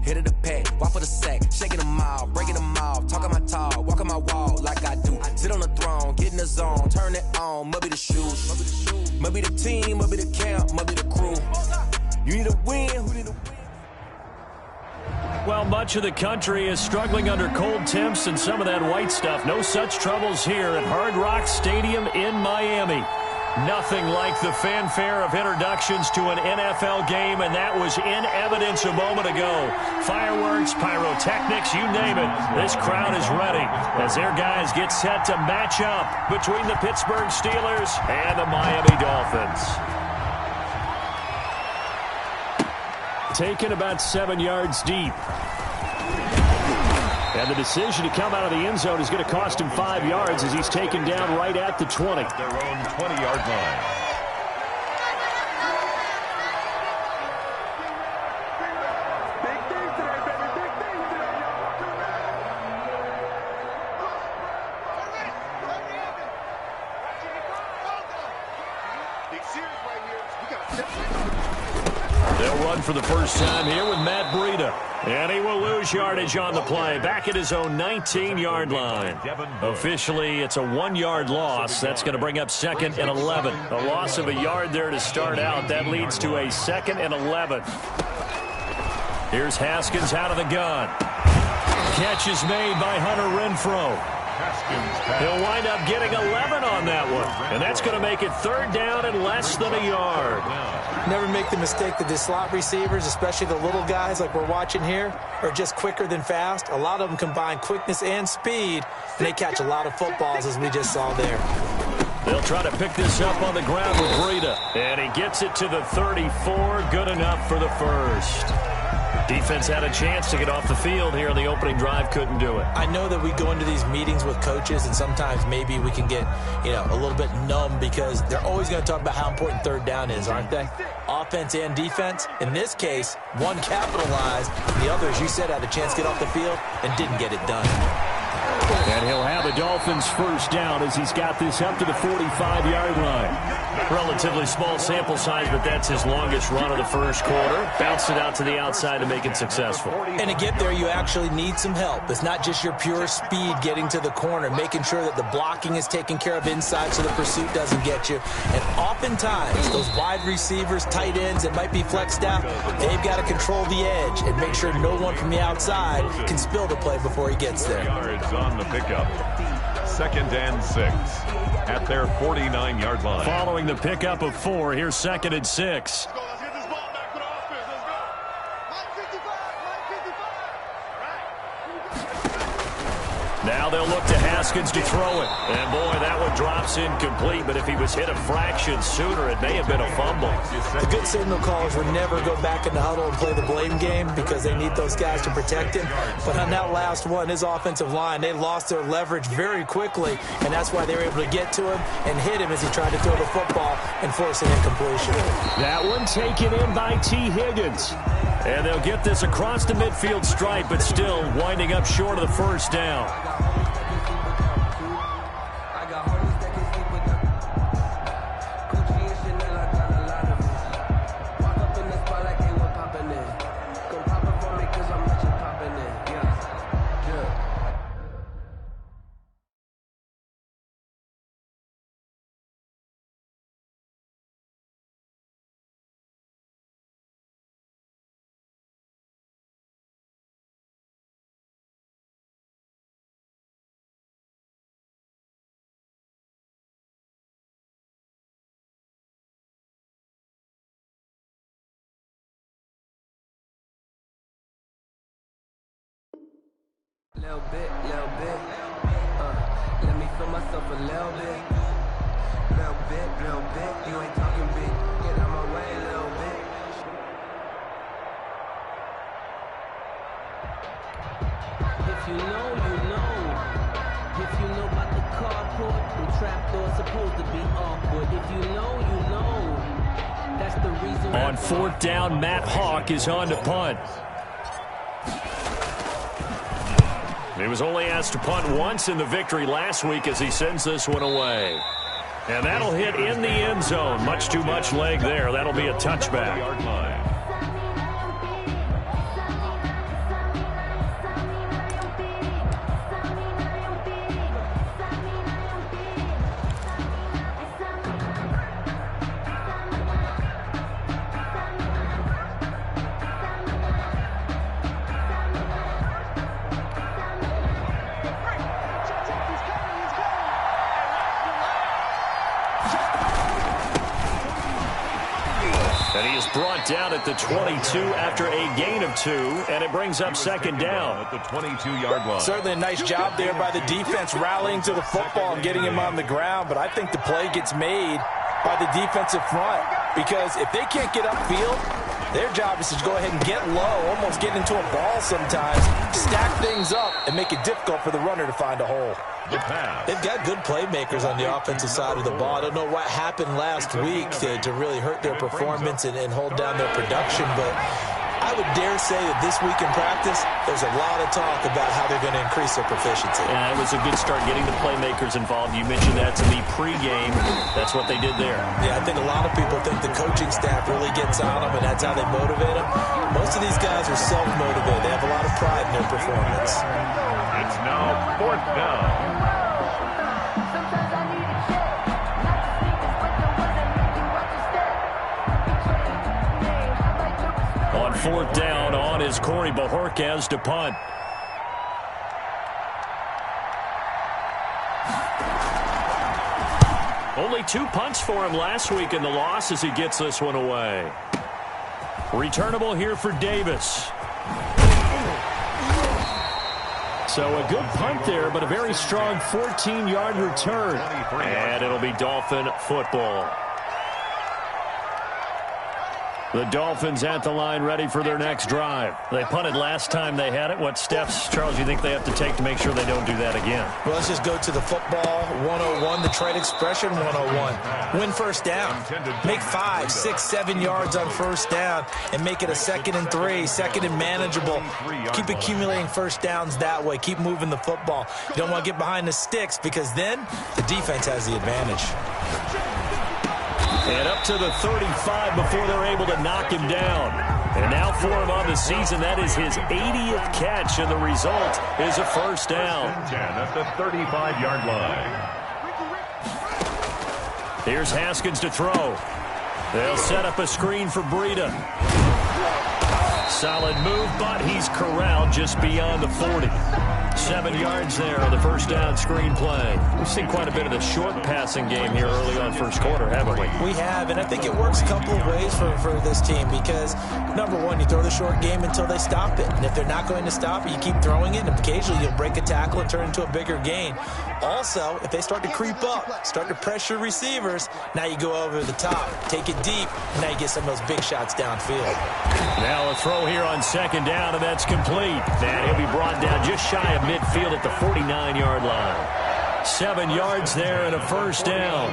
hit of the pack, walk for the sack, shaking them all, breaking them off, talking my talk, walking my wall like I do. Sit on the throne, get in the zone, turn it on, must be the shoes, must be the team, must be the camp, must be the crew. You need a win, who need a win? Well, much of the country is struggling under cold temps and some of that white stuff. No such troubles here at Hard Rock Stadium in Miami. Nothing like the fanfare of introductions to an NFL game, and that was in evidence a moment ago. Fireworks, pyrotechnics, you name it. This crowd is ready as their guys get set to match up between the Pittsburgh Steelers and the Miami Dolphins. Taken about 7 yards deep. And the decision to come out of the end zone is going to cost him 5 yards as he's taken down right at the 20. Their own 20-yard line. They'll run for the first time here with Matt Breida. And he will lose yardage on the play. Back at his own 19-yard line. Officially, it's a 1-yard loss. That's going to bring up 2nd and 11. A loss of a yard there to start out. That leads to a 2nd and 11. Here's Haskins out of the gun. Catch is made by Hunter Renfrow. He'll wind up getting 11 on that one. And that's going to make it 3rd down and less than a yard. Never make the mistake that the slot receivers, especially the little guys like we're watching here, are just quicker than fast. A lot of them combine quickness and speed, and they catch a lot of footballs, as we just saw there. They'll try to pick this up on the ground with Breida. And he gets it to the 34. Good enough for the first. Defense had a chance to get off the field here on the opening drive, couldn't do it. I know that we go into these meetings with coaches, and sometimes maybe we can get, a little bit numb because they're always going to talk about how important 3rd down is, aren't they? Offense and defense. In this case, one capitalized, and the other, as you said, had a chance to get off the field and didn't get it done. And he'll have the Dolphins first down as he's got this up to the 45-yard line. Relatively small sample size, but that's his longest run of the first quarter. Bounced it out to the outside to make it successful. And to get there, you actually need some help. It's not just your pure speed getting to the corner, making sure that the blocking is taken care of inside so the pursuit doesn't get you. And oftentimes, those wide receivers, tight ends that might be flexed out, they've got to control the edge and make sure no one from the outside can spill the play before he gets there. Yards on the pickup. 2nd and 6 at their 49-yard line. Following the pickup of 4, here's 2nd and 6. Now they'll look to Haskins to throw it. And, boy, that one drops incomplete. But if he was hit a fraction sooner, it may have been a fumble. The good signal callers would never go back in the huddle and play the blame game because they need those guys to protect him. But on that last one, his offensive line, they lost their leverage very quickly, and that's why they were able to get to him and hit him as he tried to throw the football and force an incompletion. That one taken in by T. Higgins. And they'll get this across the midfield stripe, but still winding up short of the first down. Little bit, let me feel myself a little bit, you ain't talking big, get out my way a little bit. If you know, you know. If you know about the carport, the trapdoor's supposed to be awkward. If you know, you know. That's the reason. On 4th down, Matt Hawk is on to punt. He was only asked to punt once in the victory last week as he sends this one away. And that'll hit in the end zone. Much too much leg there. That'll be a touchback. He is brought down at the 22 after a gain of 2, and it brings up second down. At the 22-yard line. Certainly a nice job there by the defense rallying to the football and getting him on the ground, but I think the play gets made by the defensive front because if they can't get upfield, their job is to go ahead and get low, almost get into a ball sometimes, stack things up, and make it difficult for the runner to find a hole. They've got good playmakers on the offensive side of the ball. I don't know what happened last week to really hurt their performance and hold down their production, but I would dare say that this week in practice, there's a lot of talk about how they're going to increase their proficiency. Yeah, it was a good start getting the playmakers involved. You mentioned that to me pregame. That's what they did there. Yeah, I think a lot of people think the coaching staff really gets on them, and that's how they motivate them. Most of these guys are self-motivated. They have a lot of pride in their performance. It's now 4th down. On 4th down, on is Corey Bojorquez to punt. Only 2 punts for him last week in the loss as he gets this one away. Returnable here for Davis. So a good punt there, but a very strong 14-yard return. And it'll be Dolphin football. The Dolphins at the line ready for their next drive. They punted last time they had it. What steps, Charles, you think they have to take to make sure they don't do that again? Well, let's just go to the football 101, the trade expression 101. Win first down. Make 5, 6, 7 yards on first down and make it a 2nd and 3, 2nd and manageable. Keep accumulating first downs that way. Keep moving the football. You don't want to get behind the sticks because then the defense has the advantage. And up to the 35 before they're able to knock him down. And now for him on the season, that is his 80th catch, and the result is a first down. 10 at the 35-yard line. Here's Haskins to throw. They'll set up a screen for Breida. Solid move, but he's corralled just beyond the 40. 7 yards there on the first down screen play. We've seen quite a bit of the short passing game here early on first quarter, haven't we? We have, and I think it works a couple of ways for this team because, number one, you throw the short game until they stop it. And if they're not going to stop it, you keep throwing it, and occasionally you'll break a tackle and turn it into a bigger gain. Also, if they start to creep up, start to pressure receivers, now you go over the top, take it deep, and now you get some of those big shots downfield. Now a throw here on second down, and that's complete. And he'll be brought down just shy of midfield at the 49-yard line. 7 yards there and a first down.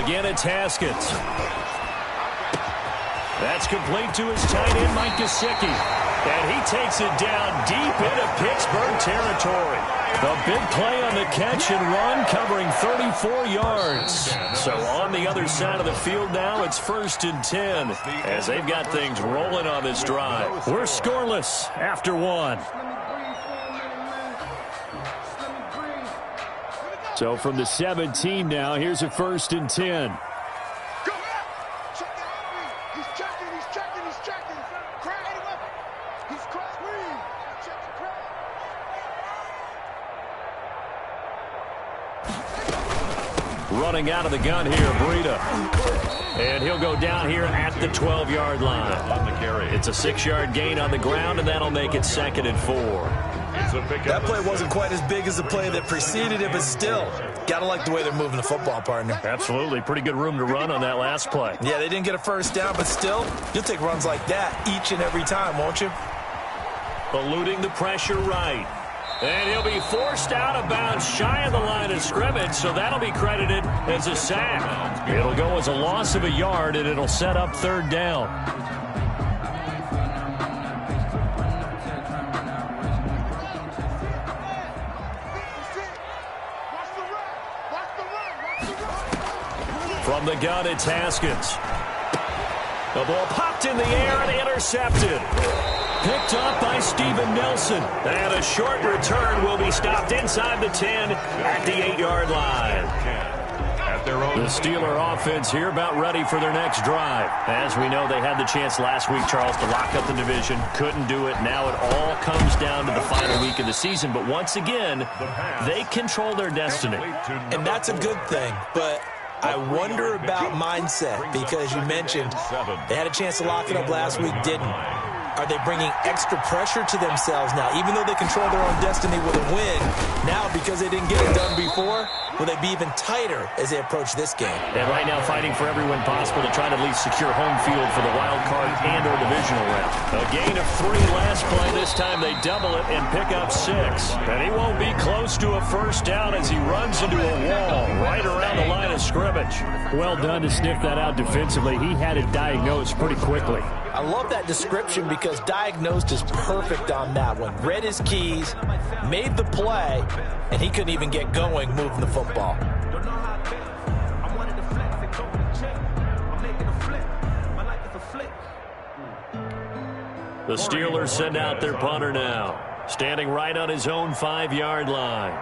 Again, it's Haskins. That's complete to his tight end, Mike Gesicki. And he takes it down deep into Pittsburgh territory. The big play on the catch and run, covering 34 yards. So on the other side of the field now, it's 1st and 10, as they've got things rolling on this drive. We're scoreless after 1. So from the 17 now, here's a 1st and 10. Running out of the gun here, Breida. And he'll go down here at the 12-yard line. On the carry. It's a 6-yard gain on the ground, and that'll make it 2nd and 4. That play wasn't quite as big as the play that preceded it, but still, gotta like the way they're moving the football, partner. Absolutely. Pretty good room to run on that last play. Yeah, they didn't get a first down, but still, you'll take runs like that each and every time, won't you? Eluding the pressure right. And he'll be forced out of bounds shy of the line of scrimmage, so that'll be credited as a sack. It'll go as a loss of a yard, and it'll set up 3rd down. From the gun, it's Haskins. The ball popped in the air and intercepted. Picked up by Steven Nelson. And a short return will be stopped inside the 10 at the 8-yard line. At their own. The Steeler offense here about ready for their next drive. As we know, they had the chance last week, Charles, to lock up the division. Couldn't do it. Now it all comes down to the final week of the season. But once again, they control their destiny. And that's a good thing. But I wonder about mindset, because you mentioned they had a chance to lock it up last week, didn't. Are they bringing extra pressure to themselves now? Even though they control their own destiny with a win, now because they didn't get it done before, will they be even tighter as they approach this game? And right now fighting for every win possible to try to at least secure home field for the wild card and or divisional round. A gain of 3 last play. This time they double it and pick up 6. And he won't be close to a first down as he runs into a wall right around the line of scrimmage. Well done to sniff that out defensively. He had it diagnosed pretty quickly. I love that description because diagnosed is perfect on that one. Read his keys, made the play, and he couldn't even get going moving the football. The Steelers send out their punter now, standing right on his own 5-yard line.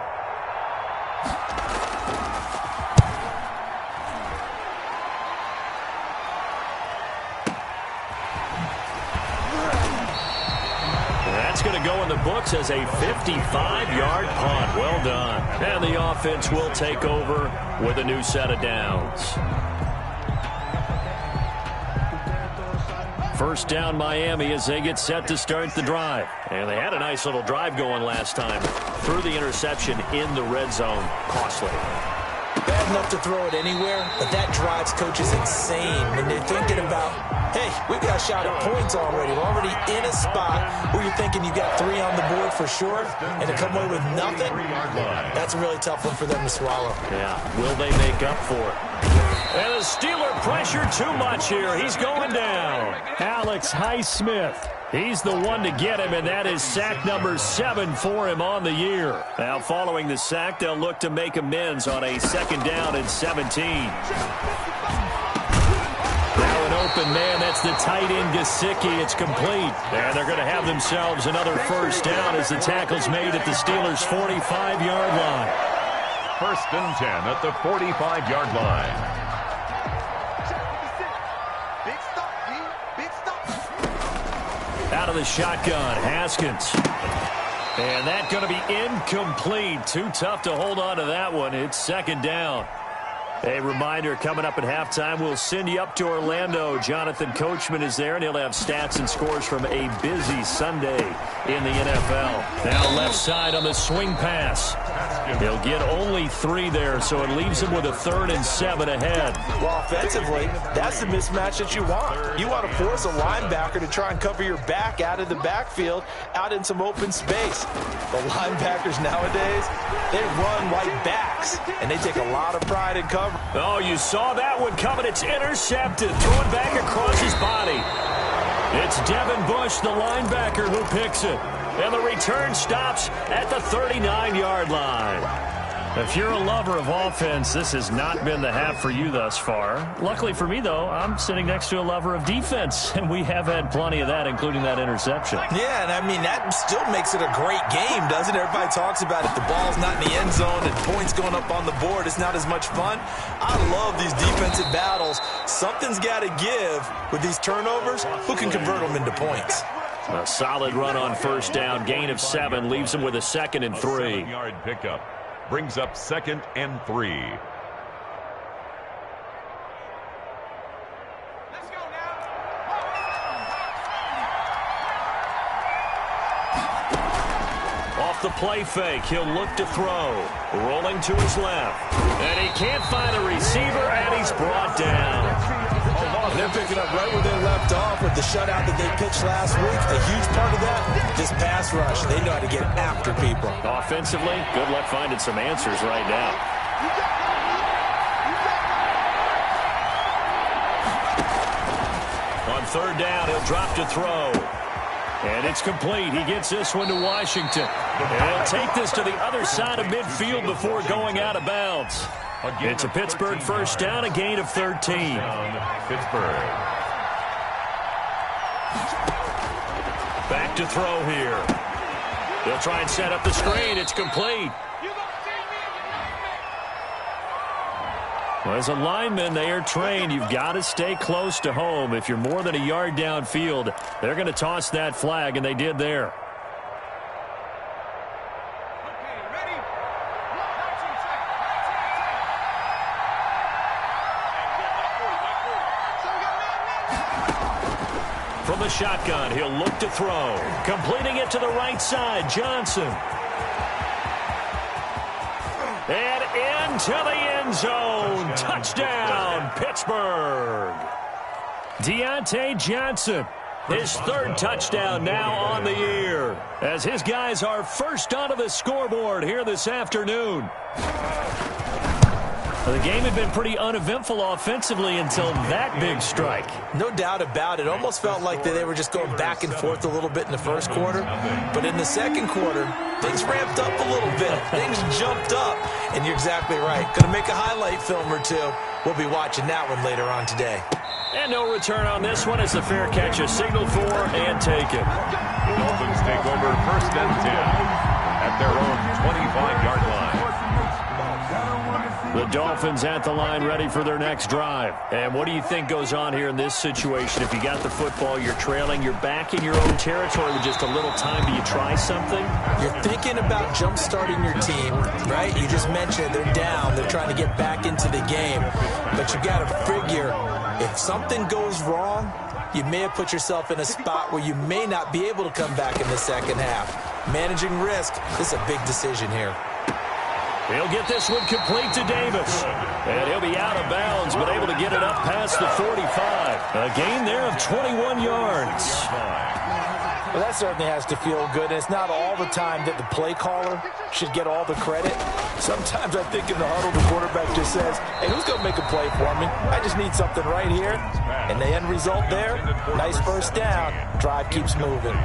That's going to go in the books as a 55-yard punt. Well done. And the offense will take over with a new set of downs. First down Miami as they get set to start the drive. And they had a nice little drive going last time. Threw the interception in the red zone. Costly. Bad enough to throw it anywhere, but that drives coaches insane when they're thinking about, hey, we've got a shot at points already. We're already in a spot where you're thinking you got 3 on the board for sure, and to come away with nothing, that's a really tough one for them to swallow. Yeah, will they make up for it? And the Steeler pressure too much here. He's going down. Alex Highsmith. He's the one to get him, and that is sack number 7 for him on the year. Now, following the sack, they'll look to make amends on a 2nd down and 17. Now an open man. That's the tight end, Gesicki. It's complete. And they're going to have themselves another first down as the tackle's made at the Steelers' 45-yard line. 1st and 10 at the 45-yard line. Out of the shotgun, Haskins. And that's going to be incomplete. Too tough to hold on to that one. It's 2nd down. A reminder, coming up at halftime, we'll send you up to Orlando. Jonathan Coachman is there, and he'll have stats and scores from a busy Sunday in the NFL. Now left side on the swing pass. He'll get only 3 there, so it leaves him with a 3rd and 7 ahead. Well, offensively, that's the mismatch that you want. You want to force a linebacker to try and cover your back out of the backfield, out in some open space. The linebackers nowadays, they run like backs, and they take a lot of pride in cover. Oh, you saw that one coming. It's intercepted. Thrown back across his body. It's Devin Bush, the linebacker, who picks it. And the return stops at the 39-yard line. If you're a lover of offense, this has not been the half for you thus far. Luckily for me, though, I'm sitting next to a lover of defense, and we have had plenty of that, including that interception. Yeah, and I mean, that still makes it a great game, doesn't it? Everybody talks about if the ball's not in the end zone and points going up on the board, it's not as much fun. I love these defensive battles. Something's got to give with these turnovers. Who can convert them into points? A solid run on first down. Gain of 7 leaves him with a 2nd and 3. 7-yard pickup brings up 2nd and 3. Let's go now. Off the play fake, he'll look to throw. Rolling to his left. And he can't find a receiver, and he's brought down. They're picking up right where they left off with the shutout that they pitched last week. A huge part of that, this pass rush. They know how to get after people. Offensively, good luck finding some answers right now. On 3rd down, he'll drop to throw. And it's complete. He gets this one to Washington. And he'll take this to the other side of midfield before going out of bounds. It's a Pittsburgh first down, a gain of 13. Pittsburgh. Back to throw here. They'll try and set up the screen. It's complete. Well, as a lineman, they are trained. You've got to stay close to home. If you're more than a yard downfield, they're going to toss that flag, and they did there. From the shotgun, he'll look to throw. Completing it to the right side, Johnson. And into the end zone. Touchdown, Pittsburgh. Deontay Johnson, his third touchdown now on the year, as his guys are first onto the scoreboard here this afternoon. The game had been pretty uneventful offensively until that big strike. No doubt about it. Almost felt like they were just going back and forth a little bit in the first quarter. But in the second quarter, things ramped up a little bit. Things jumped up. And you're exactly right. Going to make a highlight film or two. We'll be watching that one later on today. And no return on this one as the fair catch is signaled for and taken. Dolphins take over 1st and 10 at their own 25-yard line. The Dolphins at the line ready for their next drive. And what do you think goes on here in this situation? If you got the football, you're trailing, you're back in your own territory with just a little time. Do you try something? You're thinking about jump-starting your team, right? You just mentioned they're down. They're trying to get back into the game. But you got to figure, if something goes wrong, you may have put yourself in a spot where you may not be able to come back in the second half. Managing risk, this is a big decision here. He'll get this one complete to Davis. And he'll be out of bounds, but able to get it up past the 45. A gain there of 21 yards. Well, that certainly has to feel good. And it's not all the time that the play caller should get all the credit. Sometimes I think in the huddle, the quarterback just says, hey, who's going to make a play for me? I just need something right here. And the end result there, nice first down. Drive keeps moving.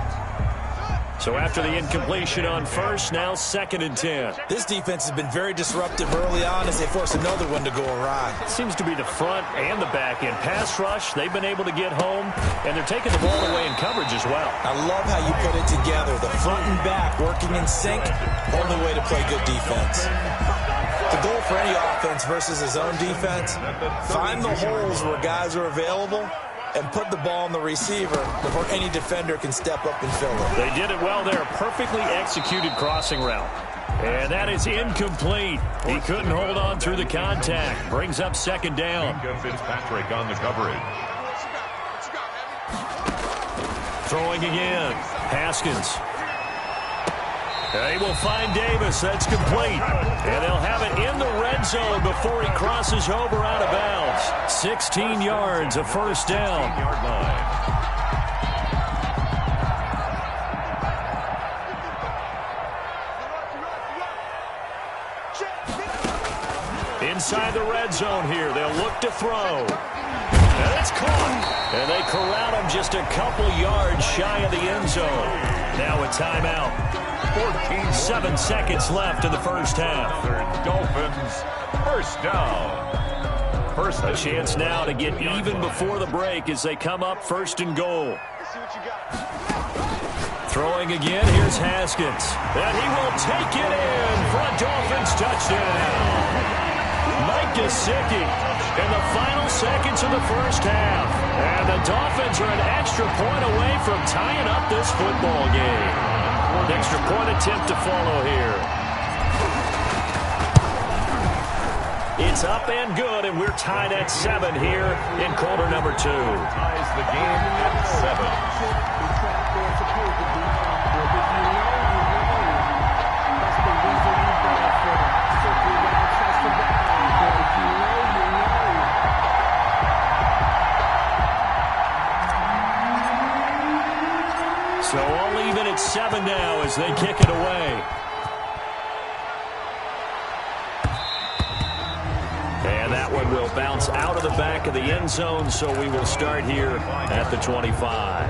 So after the incompletion on first, now 2nd and 10. This defense has been very disruptive early on as they force another one to go awry. Seems to be the front and the back end. Pass rush, they've been able to get home, and they're taking the ball away in coverage as well. I love how you put it together. The front and back working in sync, only way to play good defense. The goal for any offense versus his own defense, find the holes where guys are available and put the ball on the receiver before any defender can step up and fill it. They did it well there. Perfectly executed crossing route. And that is incomplete. He couldn't hold on through the contact. Brings up 2nd down. Fitzpatrick on the coverage. Throwing again. Haskins. They will find Davis. That's complete. And they'll have it in the red zone before he crosses over out of bounds. 16 yards, a first down. Inside the red zone here. They'll look to throw. And it's caught. And they corral him just a couple yards shy of the end zone. Now a timeout. 7 seconds left in the first half. Dolphins, first down. A chance now to get even before the break as they come up 1st and goal. Throwing again, here's Haskins. And he will take it in for a Dolphins touchdown. Mike Gesicki in the final seconds of the first half. And the Dolphins are an extra point away from tying up this football game. An extra point attempt to follow here. It's up and good, and we're tied at 7 here in quarter number 2. Ties the game at 7. So all even at 7 now as they kick it away. And that one will bounce out of the back of the end zone, so we will start here at the 25.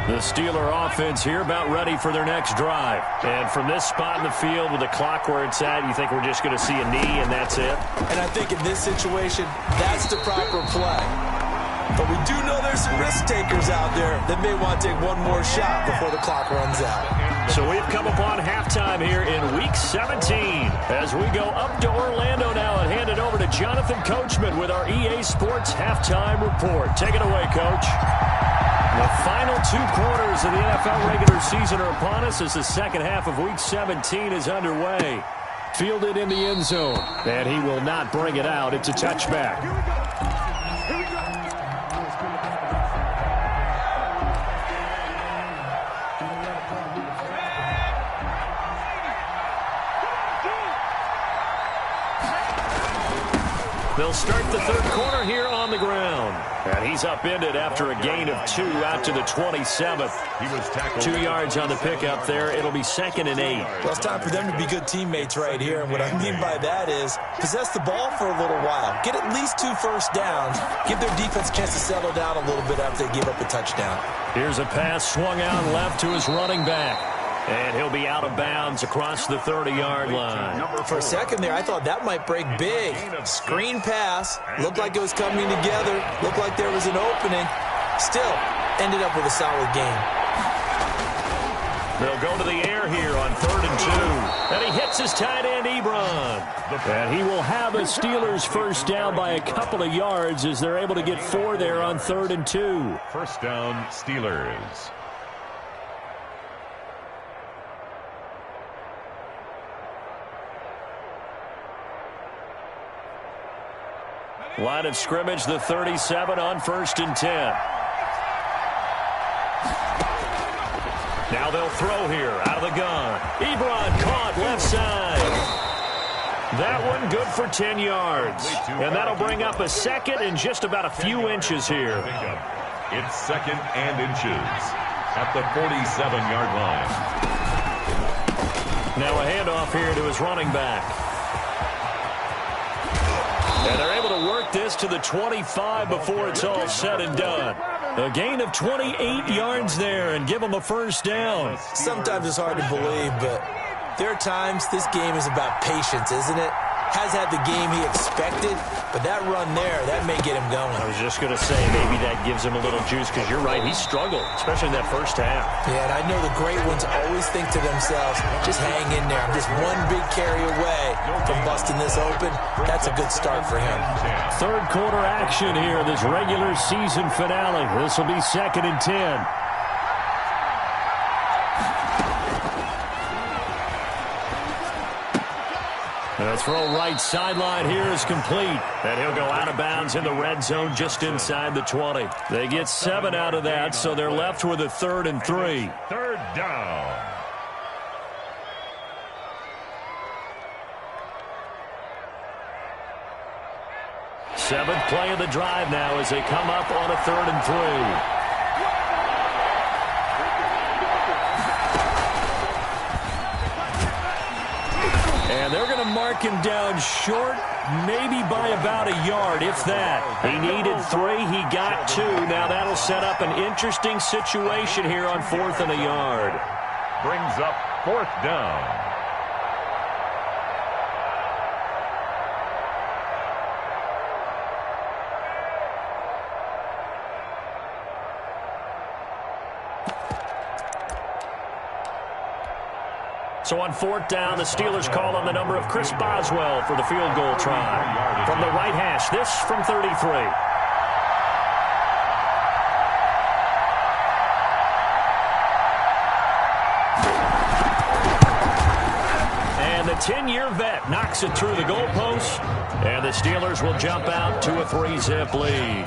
The Steeler offense here about ready for their next drive. And from this spot in the field with the clock where it's at, you think we're just going to see a knee and that's it? And I think in this situation, that's the proper play. But we do know there's some risk takers out there that may want to take one more shot before the clock runs out. So we've come upon halftime here in Week 17 as we go up to Orlando now and hand it over to Jonathan Coachman with our EA Sports Halftime Report. Take it away, Coach. The final 2 quarters of the NFL regular season are upon us as the second half of Week 17 is underway. Fielded in the end zone, and he will not bring it out. It's a touchback. They'll start the third quarter here on the ground. And he's upended after a gain of 2 out to the 27th. He was tackled 2 yards on the pickup there. It'll be 2nd and 8. Well, it's time for them to be good teammates right here. And what I mean by that is possess the ball for a little while. Get at least 2 first downs. Give their defense a chance to settle down a little bit after they give up a touchdown. Here's a pass swung out left to his running back. And he'll be out of bounds across the 30-yard line. For a second there, I thought that might break big. Screen pass. Looked like it was coming together. Looked like there was an opening. Still, ended up with a solid game. They'll go to the air here on 3rd and 2. And he hits his tight end, Ebron. And he will have a Steelers first down by a couple of yards as they're able to get 4 there on 3rd and 2. First down, Steelers. Line of scrimmage, the 37 on 1st and 10. Now they'll throw here out of the gun. Ebron caught left side. That one good for 10 yards. And that'll bring up a 2nd and just about a few inches here. It's 2nd and inches at the 47-yard line. Now a handoff here to his running back. And they're able to work this to the 25 before it's all said and done. A gain of 28 yards there and give them a first down. Sometimes it's hard to believe, but there are times this game is about patience, isn't it? Has had the game he expected, but that run there, that may get him going. I was just going to say maybe that gives him a little juice because you're right, he struggled, especially in that first half. Yeah, and I know the great ones always think to themselves, just hang in there. I'm just one big carry away from busting this open. That's a good start for him. Third quarter action here in this regular season finale. This will be 2nd and 10. The throw right sideline here is complete. And he'll go out of bounds in the red zone just inside the 20. They get 7 out of that, so they're left with a 3rd and 3. Third down. Seventh play of the drive now as they come up on a 3rd and 3. And they're going to mark him down short, maybe by about a yard, if that. He needed 3, he got 2. Now that'll set up an interesting situation here on 4th and a yard. Brings up 4th down. So on 4th down, the Steelers call on the number of Chris Boswell for the field goal try. From the right hash, this from 33. And the 10-year vet knocks it through the goalpost. And the Steelers will jump out to a 3-zip lead.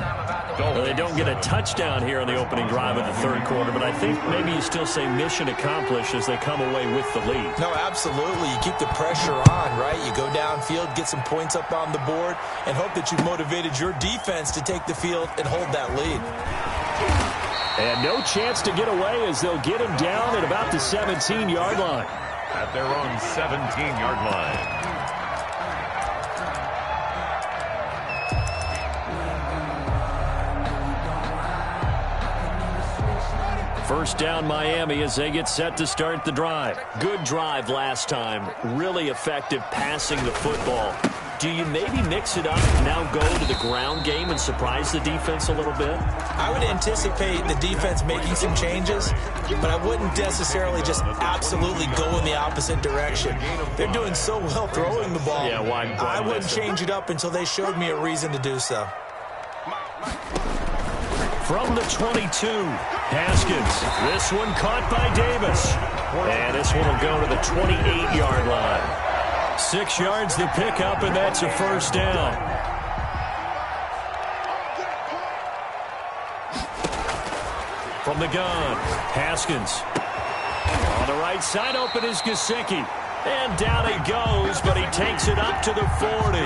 Well, they don't get a touchdown here on the opening drive of the third quarter, but I think maybe you still say mission accomplished as they come away with the lead. No, absolutely. You keep the pressure on, right? You go downfield, get some points up on the board, and hope that you've motivated your defense to take the field and hold that lead. And no chance to get away as they'll get him down at about the 17-yard line. At their own 17-yard line. First down Miami as they get set to start the drive. Good drive last time. Really effective passing the football. Do you maybe mix it up, now go to the ground game and surprise the defense a little bit? I would anticipate the defense making some changes, but I wouldn't necessarily just absolutely go in the opposite direction. They're doing so well throwing the ball. Yeah, why I wouldn't change it up until they showed me a reason to do so. From the 22, Haskins. This one caught by Davis. And this one will go to the 28-yard line. 6 yards the pickup, and that's a first down. From the gun, Haskins. On the right side, open is Gesicki. And down he goes, but he takes it up to the 40.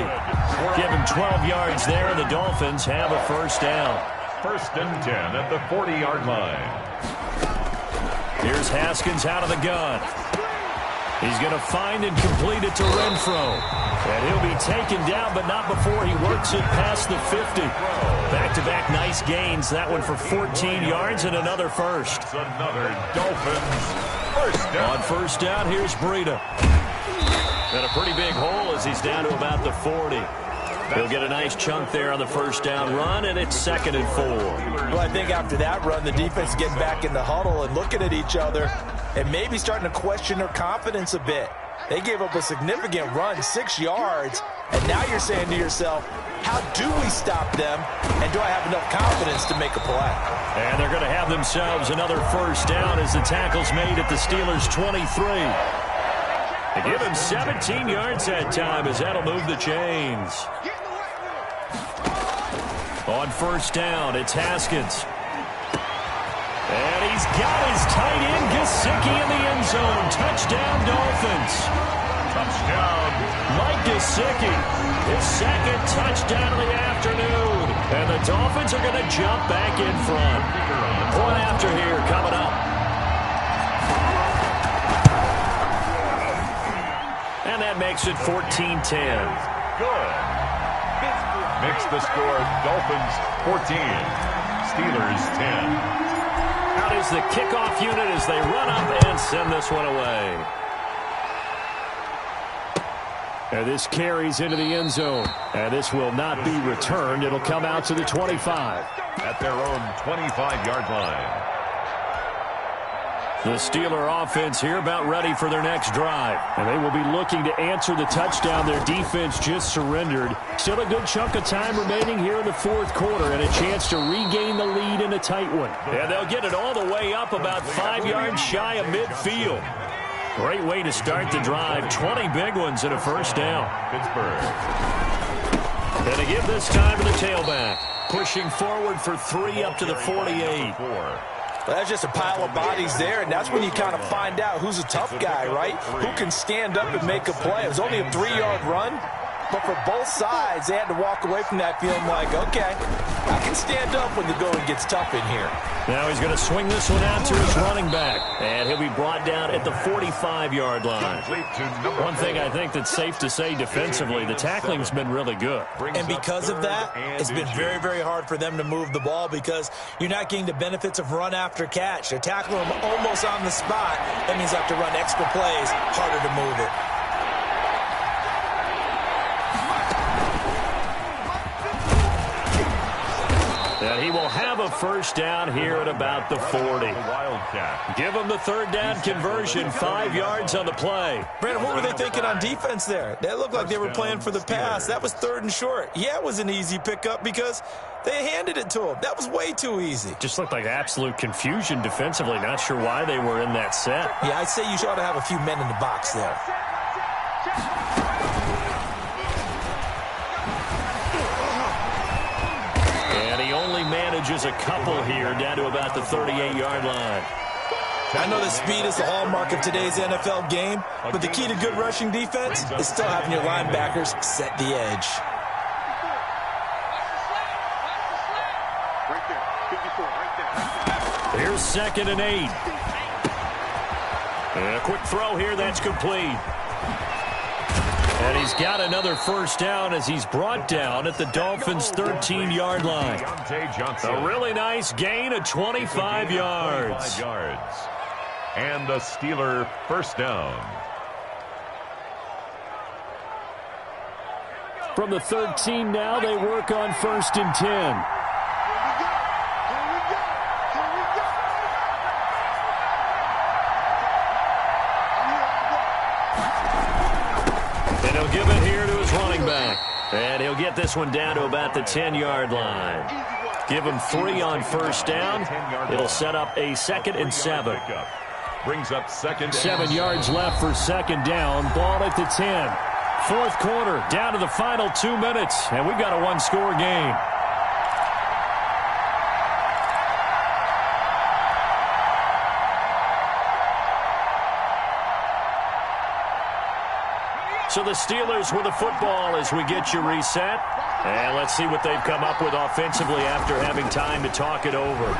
Give him 12 yards there, and the Dolphins have a first down. First and 10 at the 40-yard line. Here's Haskins out of the gun. He's going to find and complete it to Renfro. And he'll be taken down, but not before he works it past the 50. Back-to-back nice gains. That one for 14 yards and another first. It's another Dolphins first down. On first down, here's Breida. And a pretty big hole as he's down to about the 40. He'll get a nice chunk there on the first down run, and it's 2nd and 4. Well, I think after that run, the defense getting back in the huddle and looking at each other and maybe starting to question their confidence a bit. They gave up a significant run, 6 yards, and now you're saying to yourself, how do we stop them, and do I have enough confidence to make a play? And they're going to have themselves another first down as the tackle's made at the Steelers' 23. They give him 17 yards that time as that'll move the chains. On first down, it's Haskins. And he's got his tight end, Gesicki, in the end zone. Touchdown, Dolphins. Touchdown. Mike Gesicki, his 2nd touchdown of the afternoon. And the Dolphins are going to jump back in front. Point after here coming up. And that makes it 14-10. Good. Makes the score Dolphins 14, Steelers 10. Out is the kickoff unit as they run up and send this one away. And this carries into the end zone. And this will not be returned. It'll come out to the 25. At their own 25-yard line. The Steeler offense here about ready for their next drive. And they will be looking to answer the touchdown their defense just surrendered. Still a good chunk of time remaining here in the 4th quarter and a chance to regain the lead in a tight one. And they'll get it all the way up about 5 yards shy of midfield. Great way to start the drive. 20 big ones and a first down. Pittsburgh. And they give this time to the tailback. Pushing forward for 3 up to the 48. Well, that's just a pile of bodies there, and that's when you kind of find out who's a tough guy, right? Who can stand up and make a play. It was only a 3-yard run, but for both sides, they had to walk away from that feeling like, okay, I can stand up when the going gets tough in here. Now he's going to swing this one out to his running back, and he'll be brought down at the 45-yard line. One thing I think that's safe to say defensively, the tackling's been really good. And because of that, it's been very, very hard for them to move the ball because you're not getting the benefits of run after catch. They're tackling them almost on the spot. That means they have to run extra plays, harder to move it. And he will have a first down here at about the 40. Give him the 3rd down conversion, 5 yards on the play. Brandon, what were they thinking on defense there? They looked like they were playing for the pass. That was 3rd and short. Yeah, it was an easy pickup because they handed it to him. That was way too easy. Just looked like absolute confusion defensively. Not sure why they were in that set. Yeah, I'd say you ought to have a few men in the box there. Manages a couple here down to about the 38-yard line. I know that speed is the hallmark of today's NFL game, but the key to good rushing defense is still having your linebackers set the edge. Here's 2nd and 8. And a quick throw here, that's complete. And he's got another first down as he's brought down at the Dolphins' 13-yard line. A really nice gain of 25 yards. And the Steeler first down. From the 13 now, they work on 1st and 10. And he'll give it here to his running back. And he'll get this one down to about the 10-yard line. Give him 3 on first down. It'll set up a 2nd and 7. Brings up 2nd. 7 yards left for 2nd down. Ball at the 10. 4th quarter, down to the final 2 minutes. And we've got a 1-score game. So the Steelers with the football as we get you reset. And let's see what they've come up with offensively after having time to talk it over.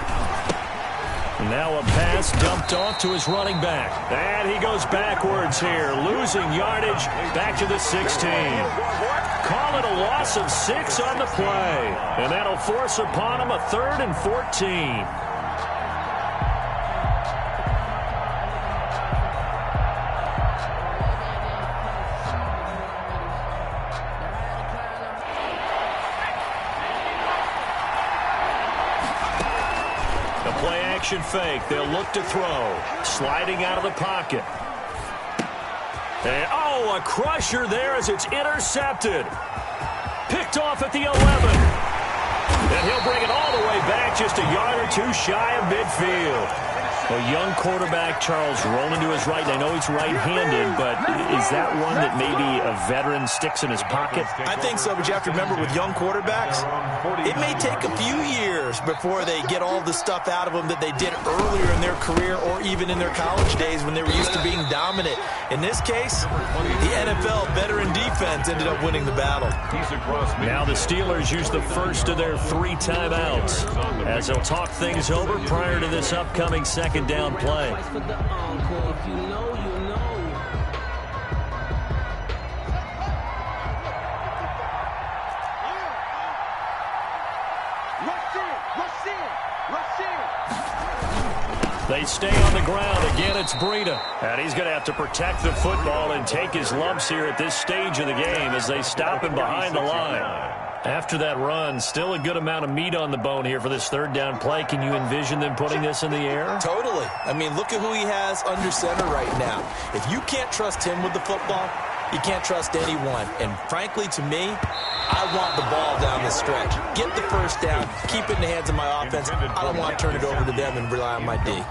Now a pass dumped off to his running back. And he goes backwards here, losing yardage back to the 16. Call it a loss of 6 on the play. And that'll force upon him a 3rd and 14. Fake. They'll look to throw. Sliding out of the pocket. And, oh, a crusher there as it's intercepted. Picked off at the 11. And he'll bring it all the way back just a yard or 2 shy of midfield. A young quarterback, Charles, rolling to his right. I know he's right-handed, but is that one that maybe a veteran sticks in his pocket? I think so, but you have to remember with young quarterbacks, it may take a few years before they get all the stuff out of them that they did earlier in their career or even in their college days when they were used to being dominant. In this case, the NFL veteran defense ended up winning the battle. Now the Steelers use the first of their 3 timeouts as they'll talk things over prior to this upcoming 2nd down play. They stay on the ground. Again, it's Breida. And he's going to have to protect the football and take his lumps here at this stage of the game as they stop him behind the line. After that run, still a good amount of meat on the bone here for this 3rd down play. Can you envision them putting this in the air? Totally. I mean, look at who he has under center right now. If you can't trust him with the football, you can't trust anyone. And frankly, to me, I want the ball down the stretch. Get the first down, keep it in the hands of my offense. I don't want to turn it over to them and rely on my D.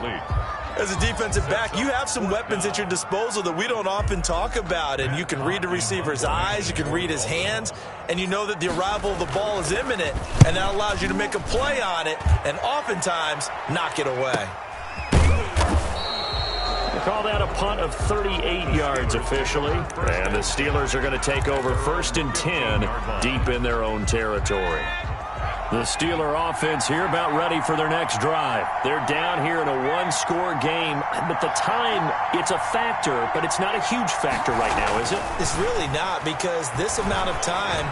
As a defensive back, you have some weapons at your disposal that we don't often talk about. And you can read the receiver's eyes, you can read his hands, and you know that the arrival of the ball is imminent, and that allows you to make a play on it and oftentimes knock it away. They call that a punt of 38 yards officially. And the Steelers are going to take over 1st and 10 deep in their own territory. The Steeler offense here about ready for their next drive. They're down here in a 1-score game. But the time, it's a factor, but it's not a huge factor right now, is it? It's really not, because this amount of time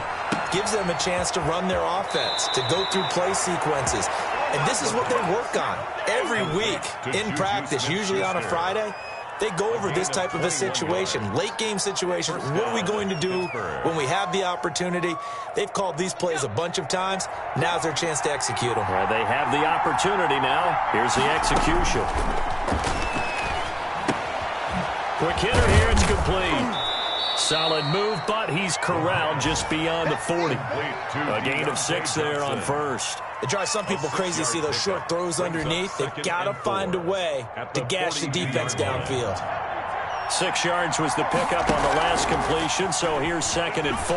gives them a chance to run their offense, to go through play sequences. And this is what they work on every week in practice, usually on a Friday. They go over this type of a situation, late-game situation. What are we going to do when we have the opportunity? They've called these plays a bunch of times. Now's their chance to execute them. Well, they have the opportunity now. Here's the execution. Quick hitter here. It's complete. Solid move, but he's corralled just beyond the 40. A gain of 6 there on first. It drives some people crazy to see those short throws underneath. They've got to find a way to gash the defense downfield. 6 yards was the pickup on the last completion, so here's 2nd and 4.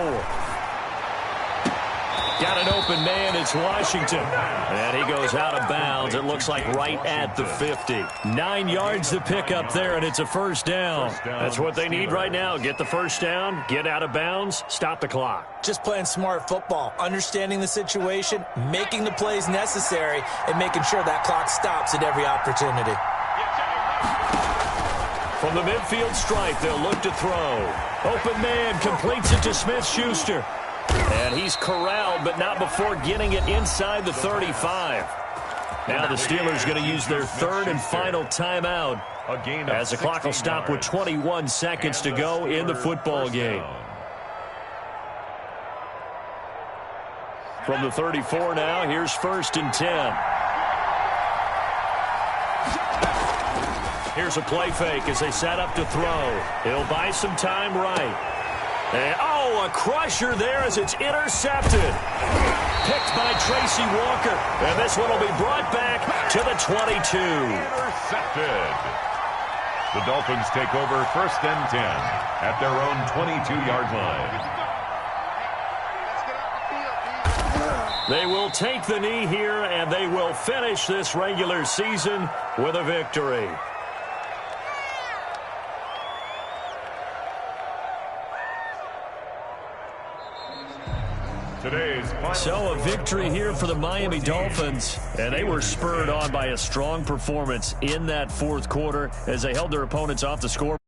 Got an open man, it's Washington. And he goes out of bounds, it looks like right at the 50. 9 yards to pick up there, and it's a first down. That's what they need right now. Get the first down, get out of bounds, stop the clock. Just playing smart football, understanding the situation, making the plays necessary, and making sure that clock stops at every opportunity. From the midfield stripe, they'll look to throw. Open man completes it to Smith-Schuster. And he's corralled, but not before getting it inside the 35. Now the Steelers going to use their third and final timeout as the clock will stop with 21 seconds to go in the football game. From the 34 now, here's 1st and 10. Here's a play fake as they set up to throw. He'll buy some time right. And, a crusher there as it's intercepted. Picked by Tracy Walker. And this one will be brought back to the 22. Intercepted. The Dolphins take over 1st and 10 at their own 22-yard line. They will take the knee here, and they will finish this regular season with a victory. So a victory here for the Miami Dolphins, and they were spurred on by a strong performance in that fourth quarter as they held their opponents off the scoreboard.